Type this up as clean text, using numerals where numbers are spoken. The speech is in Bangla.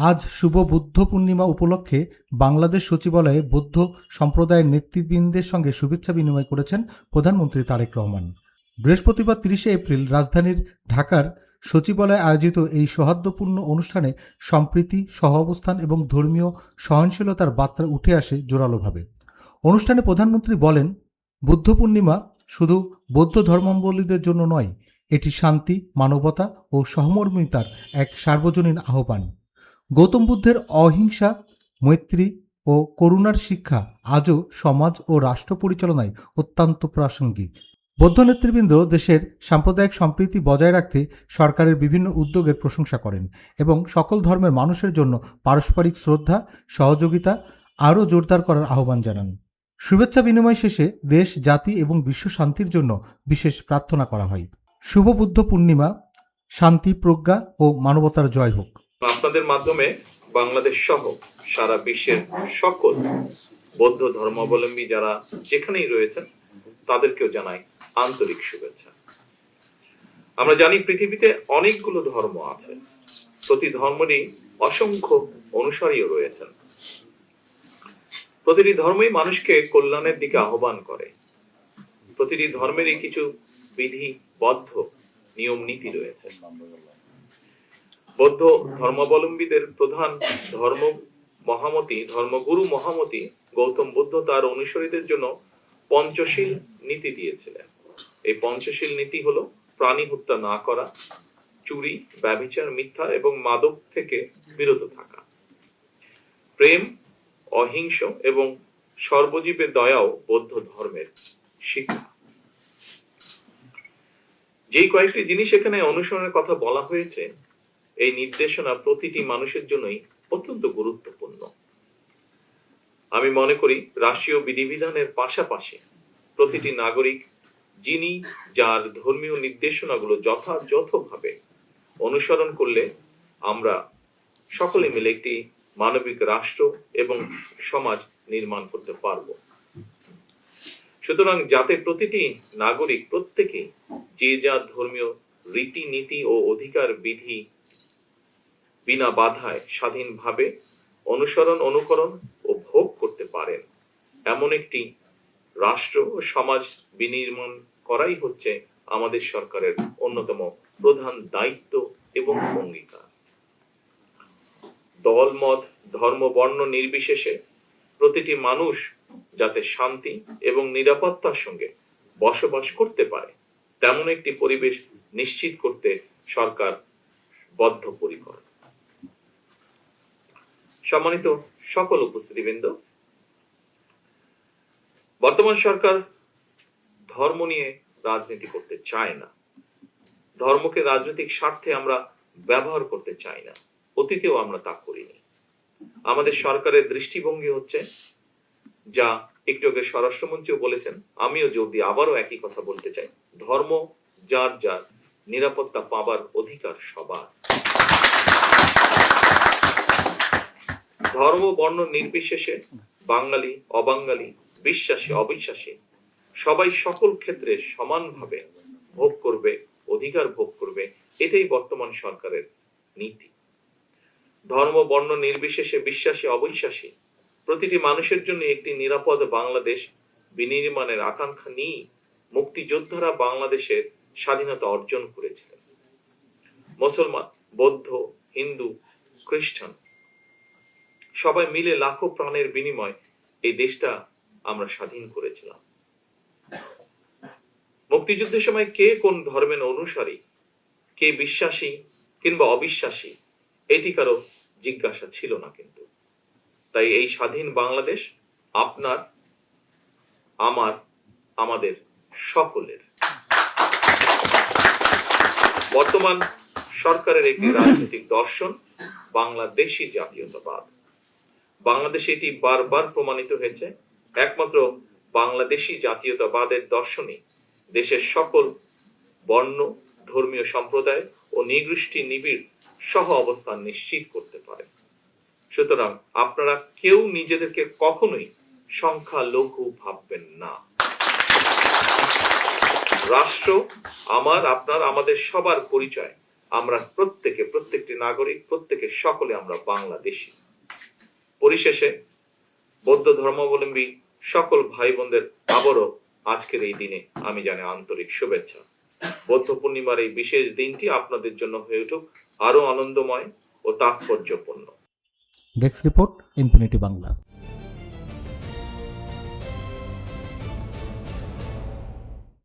আজ শুভ বুদ্ধ পূর্ণিমা উপলক্ষে বাংলাদেশ সচিবালয়ে বৌদ্ধ সম্প্রদায়ের নেতৃবৃন্দের সঙ্গে শুভেচ্ছা বিনিময় করেছেন প্রধানমন্ত্রী তারেক রহমান। বৃহস্পতিবার 30শে এপ্রিল রাজধানীর ঢাকার সচিবালয়ে আয়োজিত এই সৌহার্দ্যপূর্ণ অনুষ্ঠানে সম্প্রীতি, সহাবস্থান এবং ধর্মীয় সহনশীলতার বার্তা উঠে আসে জোরালোভাবে। অনুষ্ঠানে প্রধানমন্ত্রী বলেন, বুদ্ধ পূর্ণিমা শুধু বৌদ্ধ ধর্মাবলম্বীদের জন্য নয়, এটি শান্তি, মানবতা ও সহমর্মিতার এক সার্বজনীন আহ্বান। গৌতম বুদ্ধের অহিংসা, মৈত্রী ও করুণার শিক্ষা আজও সমাজ ও রাষ্ট্র পরিচালনায় অত্যন্ত প্রাসঙ্গিক। বৌদ্ধ নেতৃবৃন্দ দেশের সাম্প্রদায়িক সম্প্রীতি বজায় রাখতে সরকারের বিভিন্ন উদ্যোগের প্রশংসা করেন এবং সকল ধর্মের মানুষের জন্য পারস্পরিক শ্রদ্ধা, সহযোগিতা আরও জোরদার করার আহ্বান জানান। শুভেচ্ছা বিনিময় শেষে দেশ, জাতি এবং বিশ্ব শান্তির জন্য বিশেষ প্রার্থনা করা হয়। শুভ বুদ্ধ পূর্ণিমা, শান্তি, প্রজ্ঞা ও মানবতার জয় হোক। আপনাদের মাধ্যমে বাংলাদেশ সহ সারা বিশ্বের সকল বৌদ্ধ ধর্মাবলম্বী যারা যেখানেই রয়েছেন তাদেরকেও জানাই আন্তরিক শুভেচ্ছা। আমরা জানি পৃথিবীতে অনেকগুলো ধর্ম আছে, প্রতি ধর্মেরই অসংখ্য অনুসারীও রয়েছেন। প্রতিটি ধর্মই মানুষকে কল্যাণের দিকে আহ্বান করে। প্রতিটি ধর্মেরই কিছু বিধিবদ্ধ নিয়ম নীতি রয়েছে। বৌদ্ধ ধর্মাবলম্বীদের প্রধান ধর্মগুরু মহামতি গৌতম বুদ্ধ তার অনুসারীদের জন্য পঞ্চশীল নীতি দিয়েছিলেন। এই পঞ্চশীল নীতি হলো প্রাণী হত্যা না করা, চুরি, ব্যভিচার, মিথ্যা এবং মাদক থেকে বিরত থাকা, প্রেম, অহিংস এবং সর্বজীবের দয়াও বৌদ্ধ ধর্মের শিক্ষা। যেই কয়েকটি জিনিস এখানে অনুসরণের কথা বলা হয়েছে, এই নির্দেশনা প্রতিটি মানুষের জন্যই অত্যন্ত গুরুত্বপূর্ণ। আমি মনে করি রাষ্ট্রীয় বিধিবিধানের পাশাপাশি প্রতিটি নাগরিক যিনি যার ধর্মীয় নির্দেশনাগুলো যথাযথভাবে অনুসরণ করলে আমরা সকলে মিলে একটি মানবিক রাষ্ট্র এবং সমাজ নির্মাণ করতে পারব। সুতরাং যাতে প্রতিটি নাগরিক প্রত্যেকে যে যার ধর্মীয় রীতিনীতি ও অধিকার বিধি বিনা বাধায় স্বাধীনভাবে অনুকরণ ও ভোগ করতে পারেন, এমন একটি রাষ্ট্র ও সমাজ বিনির্মাণ করাই হচ্ছে আমাদের সরকারের অন্যতম প্রধান দায়িত্ব এবং অঙ্গীকার। দল, মত, ধর্ম, বর্ণ নির্বিশেষে প্রতিটি মানুষ যাতে শান্তি এবং নিরাপত্তার সঙ্গে বসবাস করতে পারে, তেমন একটি পরিবেশ নিশ্চিত করতে সরকার বদ্ধপরিকর। সম্মানিত সকল উপস্থিতিবৃন্দ, বর্তমান সরকার ধর্ম নিয়ে রাজনীতি করতে চায় না। ধর্মকে রাজনৈতিক স্বার্থে আমরা ব্যবহার করতে চাই না। অতীতেও আমরা তা করিনি। আমাদের সরকারের দৃষ্টিভঙ্গি হচ্ছে, যা একটু আগে স্বরাষ্ট্রমন্ত্রীও বলেছেন, আমিও জোর দিয়ে আবারও একই কথা বলতে চাই, ধর্ম যার যার, নিরাপত্তা পাবার অধিকার সবার। ধর্ম বর্ণ নির্বিশেষে বাঙালি, অবাঙালি, বিশ্বাসী, অবিশ্বাসী সবাই সকল ক্ষেত্রে সমানভাবে ভোগ করবে, অধিকার ভোগ করবে, এটাই বর্তমান সরকারের নীতি। ধর্ম বর্ণ নির্বিশেষে বিশ্বাসী, অবিশ্বাসী প্রতিটি মানুষের জন্য একটি নিরাপদ বাংলাদেশ বিনির্মাণের আকাঙ্ক্ষা নিয়ে মুক্তিযোদ্ধারা বাংলাদেশের স্বাধীনতা অর্জন করেছিলেন। মুসলমান, বৌদ্ধ, হিন্দু, খ্রিস্টান সবাই মিলে লাখো প্রাণের বিনিময় এই দেশটা আমরা স্বাধীন করেছিলাম। মুক্তিযুদ্ধের সময় কে কোন ধর্মের অনুসারী, কে বিশ্বাসী কিংবা অবিশ্বাসী, এটি কারো জিজ্ঞাসা ছিল না। কিন্তু তাই এই স্বাধীন বাংলাদেশ আপনার, আমার, আমাদের সকলের। বর্তমান সরকারের একটি রাজনৈতিক দর্শন বাংলাদেশী জাতীয়তাবাদ। বাংলাদেশে এটি বারবার প্রমাণিত হয়েছে। একমাত্র বাংলাদেশী জাতীয়তাবাদের দর্শনই দেশের সকল বর্ণ, ধর্মীয় সম্প্রদায় ও নৃগোষ্ঠী নিবিড় সহ অবস্থান নিশ্চিত করতে পারে। সুতরাং আপনারা কেউ নিজেদেরকে কখনোই সংখ্যালঘু ভাববেন না। রাষ্ট্র আমার, আপনার, আমাদের সবার পরিচয়। আমরা প্রত্যেকটি নাগরিক, সকলে আমরা বাংলাদেশী। পরিশেষে বৌদ্ধ ধর্মাবলম্বী সকল ভাই বোনদের আবারও আজকের এই দিনে আমি জানাই আন্তরিক শুভেচ্ছা। বৌদ্ধ পূর্ণিমার এই বিশেষ দিনটি আপনাদের জন্য হয়ে উঠুক আরো আনন্দময় ও তাৎপর্যপূর্ণ। Desk report, infinity Bangla.